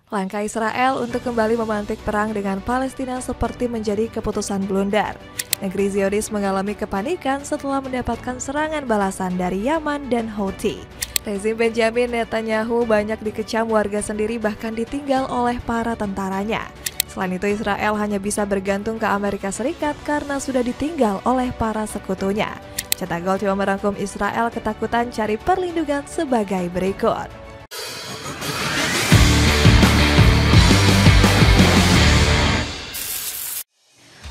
Langkah Israel untuk kembali memantik perang dengan Palestina seperti menjadi keputusan blunder. Negeri Zionis mengalami kepanikan setelah mendapatkan serangan balasan dari Yaman dan Houthi. Rezim Benjamin Netanyahu banyak dikecam warga sendiri, bahkan ditinggal oleh para tentaranya. Selain itu, Israel hanya bisa bergantung ke Amerika Serikat karena sudah ditinggal oleh para sekutunya. Cetak Gol coba merangkum Israel ketakutan cari perlindungan sebagai berikut.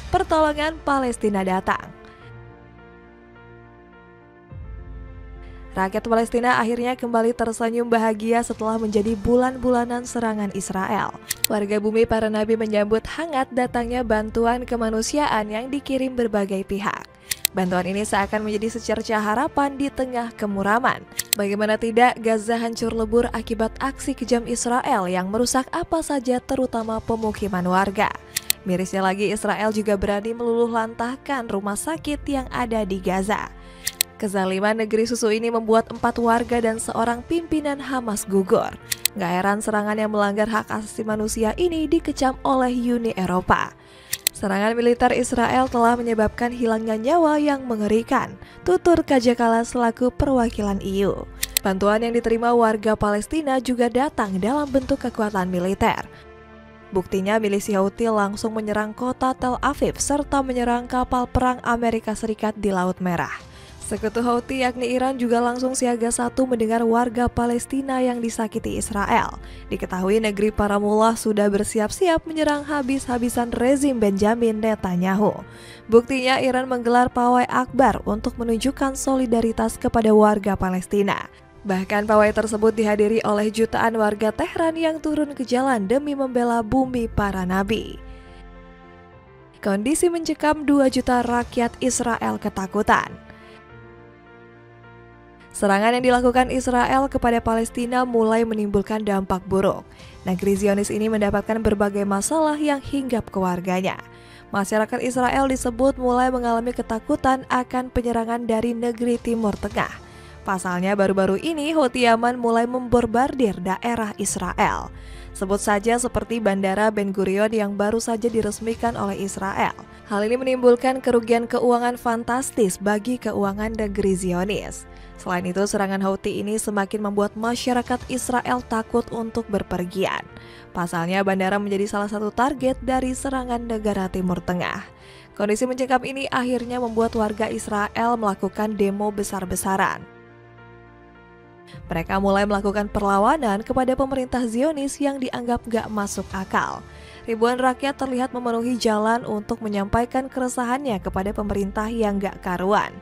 Pertolongan Palestina datang. Rakyat Palestina akhirnya kembali tersenyum bahagia setelah menjadi bulan-bulanan serangan Israel. Warga bumi para nabi menyambut hangat datangnya bantuan kemanusiaan yang dikirim berbagai pihak. Bantuan ini seakan menjadi secercah harapan di tengah kemuraman. Bagaimana tidak, Gaza hancur lebur akibat aksi kejam Israel yang merusak apa saja, terutama pemukiman warga. Mirisnya lagi, Israel juga berani meluluh lantahkan rumah sakit yang ada di Gaza. Kezaliman negeri susu ini membuat 4 warga dan seorang pimpinan Hamas gugur. Gak heran serangan yang melanggar hak asasi manusia ini dikecam oleh Uni Eropa. Serangan militer Israel telah menyebabkan hilangnya nyawa yang mengerikan, tutur Kaja Kallas selaku perwakilan EU. Bantuan yang diterima warga Palestina juga datang dalam bentuk kekuatan militer. Buktinya, milisi Houthi langsung menyerang kota Tel Aviv serta menyerang kapal perang Amerika Serikat di Laut Merah. Sekutu Houthi yakni Iran juga langsung siaga 1 mendengar warga Palestina yang disakiti Israel. Diketahui negeri para mullah sudah bersiap-siap menyerang habis-habisan rezim Benjamin Netanyahu. Buktinya, Iran menggelar pawai akbar untuk menunjukkan solidaritas kepada warga Palestina. Bahkan pawai tersebut dihadiri oleh jutaan warga Tehran yang turun ke jalan demi membela bumi para nabi. Kondisi mencekam 2 juta rakyat Israel ketakutan. Serangan yang dilakukan Israel kepada Palestina mulai menimbulkan dampak buruk. Negeri Zionis ini mendapatkan berbagai masalah yang hinggap ke warganya. Masyarakat Israel disebut mulai mengalami ketakutan akan penyerangan dari negeri Timur Tengah. Pasalnya, baru-baru ini Houthi Yaman mulai membombardir daerah Israel. Sebut saja seperti Bandara Ben Gurion yang baru saja diresmikan oleh Israel. Hal ini menimbulkan kerugian keuangan fantastis bagi keuangan negeri Zionis. Selain itu, serangan Houthi ini semakin membuat masyarakat Israel takut untuk berpergian. Pasalnya, bandara menjadi salah satu target dari serangan negara Timur Tengah. Kondisi mencekam ini akhirnya membuat warga Israel melakukan demo besar-besaran. Mereka mulai melakukan perlawanan kepada pemerintah Zionis yang dianggap gak masuk akal. Ribuan rakyat terlihat memenuhi jalan untuk menyampaikan keresahannya kepada pemerintah yang gak karuan.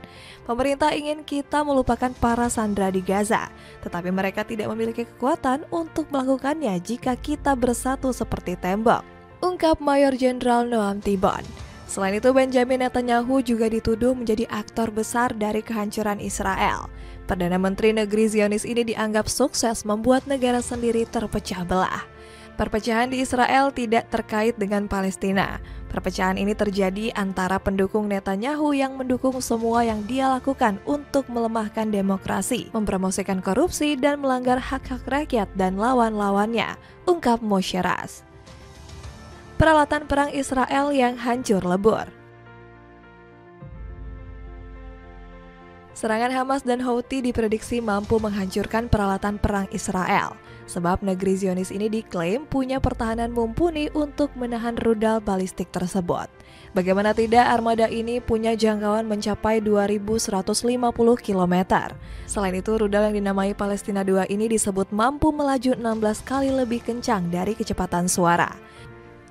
Pemerintah ingin kita melupakan para sandera di Gaza, tetapi mereka tidak memiliki kekuatan untuk melakukannya jika kita bersatu seperti tembok, ungkap Mayor Jenderal Noam Tibon. Selain itu, Benjamin Netanyahu juga dituduh menjadi aktor besar dari kehancuran Israel. Perdana Menteri Negeri Zionis ini dianggap sukses membuat negara sendiri terpecah belah. Perpecahan di Israel tidak terkait dengan Palestina. Perpecahan ini terjadi antara pendukung Netanyahu yang mendukung semua yang dia lakukan untuk melemahkan demokrasi, mempromosikan korupsi, dan melanggar hak-hak rakyat dan lawan-lawannya, ungkap Moshe Ras. Peralatan perang Israel yang hancur lebur. Serangan Hamas dan Houthi diprediksi mampu menghancurkan peralatan perang Israel, sebab negeri Zionis ini diklaim punya pertahanan mumpuni untuk menahan rudal balistik tersebut. Bagaimana tidak, armada ini punya jangkauan mencapai 2.150 km. Selain itu, rudal yang dinamai Palestina II ini disebut mampu melaju 16 kali lebih kencang dari kecepatan suara.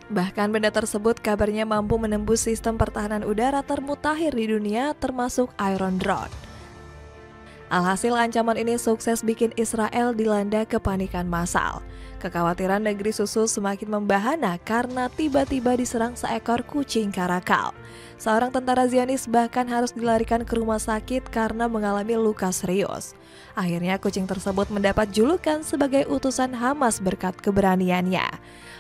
Bahkan benda tersebut kabarnya mampu menembus sistem pertahanan udara termutakhir di dunia, termasuk Iron Dome. Alhasil, ancaman ini sukses bikin Israel dilanda kepanikan massal. Kekhawatiran negeri susu semakin membahana karena tiba-tiba diserang seekor kucing karakal. Seorang tentara Zionis bahkan harus dilarikan ke rumah sakit karena mengalami luka serius. Akhirnya kucing tersebut mendapat julukan sebagai utusan Hamas berkat keberaniannya.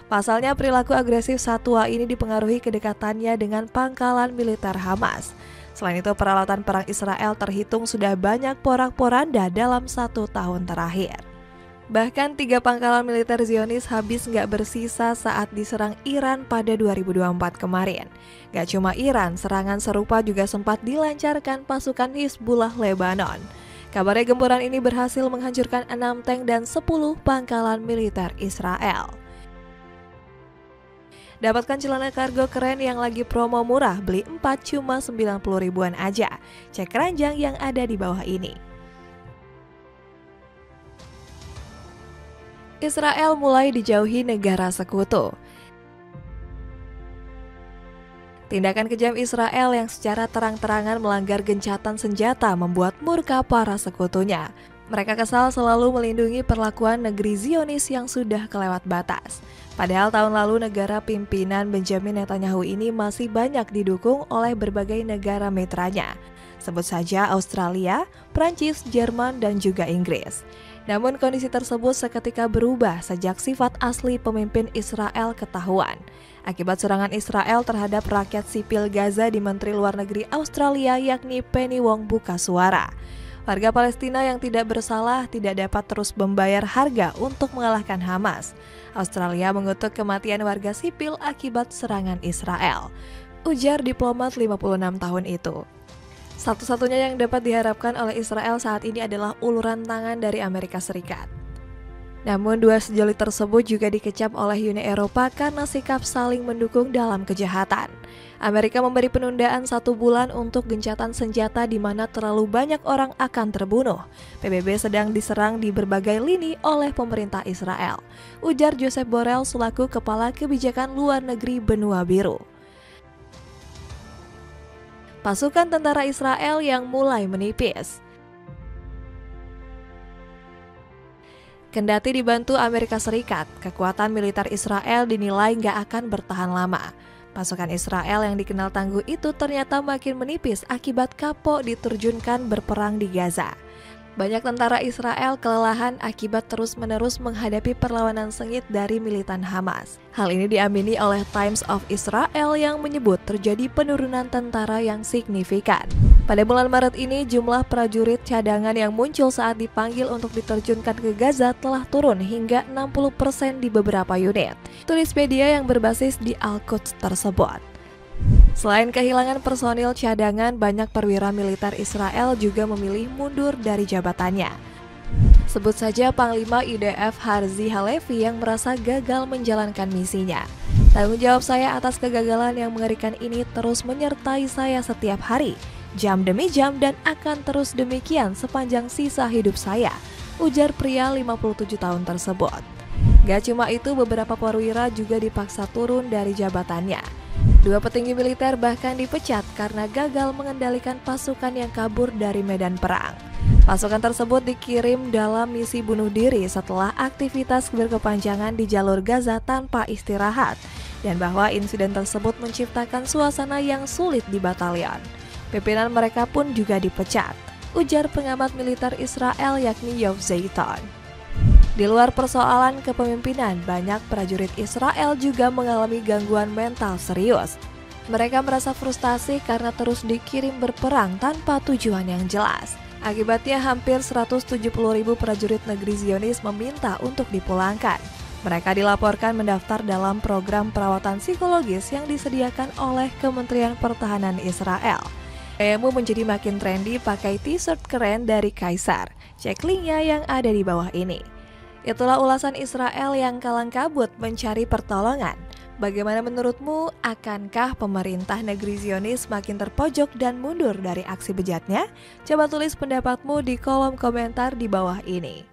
Pasalnya, perilaku agresif satwa ini dipengaruhi kedekatannya dengan pangkalan militer Hamas. Selain itu, peralatan perang Israel terhitung sudah banyak porak-poranda dalam 1 tahun terakhir. Bahkan 3 pangkalan militer Zionis habis nggak bersisa saat diserang Iran pada 2024 kemarin. Gak cuma Iran, serangan serupa juga sempat dilancarkan pasukan Hizbullah Lebanon. Kabarnya gempuran ini berhasil menghancurkan 6 tank dan 10 pangkalan militer Israel. Dapatkan celana kargo keren yang lagi promo murah, beli 4 cuma 90 ribuan aja. Cek keranjang yang ada di bawah ini. Israel mulai dijauhi negara sekutu. Tindakan kejam Israel yang secara terang-terangan melanggar gencatan senjata membuat murka para sekutunya. Mereka kesal selalu melindungi perlakuan negeri Zionis yang sudah kelewat batas. Padahal tahun lalu negara pimpinan Benjamin Netanyahu ini masih banyak didukung oleh berbagai negara mitranya. Sebut saja Australia, Prancis, Jerman, dan juga Inggris. Namun kondisi tersebut seketika berubah sejak sifat asli pemimpin Israel ketahuan. Akibat serangan Israel terhadap rakyat sipil Gaza di Menteri Luar Negeri Australia yakni Penny Wong buka suara. Warga Palestina yang tidak bersalah tidak dapat terus membayar harga untuk mengalahkan Hamas. Australia mengutuk kematian warga sipil akibat serangan Israel, ujar diplomat 56 tahun itu. Satu-satunya yang dapat diharapkan oleh Israel saat ini adalah uluran tangan dari Amerika Serikat. Namun dua sejoli tersebut juga dikecap oleh Uni Eropa karena sikap saling mendukung dalam kejahatan. Amerika memberi penundaan 1 bulan untuk gencatan senjata di mana terlalu banyak orang akan terbunuh. PBB sedang diserang di berbagai lini oleh pemerintah Israel, ujar Joseph Borrell selaku Kepala Kebijakan Luar Negeri Benua Biru. Pasukan tentara Israel yang mulai menipis. Kendati dibantu Amerika Serikat, kekuatan militer Israel dinilai nggak akan bertahan lama. Pasukan Israel yang dikenal tangguh itu ternyata makin menipis akibat kapok diterjunkan berperang di Gaza. Banyak tentara Israel kelelahan akibat terus-menerus menghadapi perlawanan sengit dari militan Hamas. Hal ini diamini oleh Times of Israel yang menyebut terjadi penurunan tentara yang signifikan. Pada bulan Maret ini, jumlah prajurit cadangan yang muncul saat dipanggil untuk diterjunkan ke Gaza telah turun hingga 60% di beberapa unit. Tulis media yang berbasis di Al-Quds tersebut. Selain kehilangan personil cadangan, banyak perwira militer Israel juga memilih mundur dari jabatannya. Sebut saja Panglima IDF Herzi Halevi yang merasa gagal menjalankan misinya. Tanggung jawab saya atas kegagalan yang mengerikan ini terus menyertai saya setiap hari, jam demi jam, dan akan terus demikian sepanjang sisa hidup saya, ujar pria 57 tahun tersebut. Gak cuma itu, beberapa perwira juga dipaksa turun dari jabatannya. 2 petinggi militer bahkan dipecat karena gagal mengendalikan pasukan yang kabur dari medan perang. Pasukan tersebut dikirim dalam misi bunuh diri setelah aktivitas berkepanjangan di jalur Gaza tanpa istirahat, dan bahwa insiden tersebut menciptakan suasana yang sulit di batalion. Pimpinan mereka pun juga dipecat, ujar pengamat militer Israel yakni Yoav Zeiton. Di luar persoalan kepemimpinan, banyak prajurit Israel juga mengalami gangguan mental serius. Mereka merasa frustasi karena terus dikirim berperang tanpa tujuan yang jelas. Akibatnya hampir 170.000 prajurit negeri Zionis meminta untuk dipulangkan. Mereka dilaporkan mendaftar dalam program perawatan psikologis yang disediakan oleh Kementerian Pertahanan Israel. Gayamu menjadi makin trendy pakai t-shirt keren dari Kaisar. Cek linknya yang ada di bawah ini. Itulah ulasan Israel yang kalang kabut mencari pertolongan. Bagaimana menurutmu? Akankah pemerintah negeri Zionis makin terpojok dan mundur dari aksi bejatnya? Coba tulis pendapatmu di kolom komentar di bawah ini.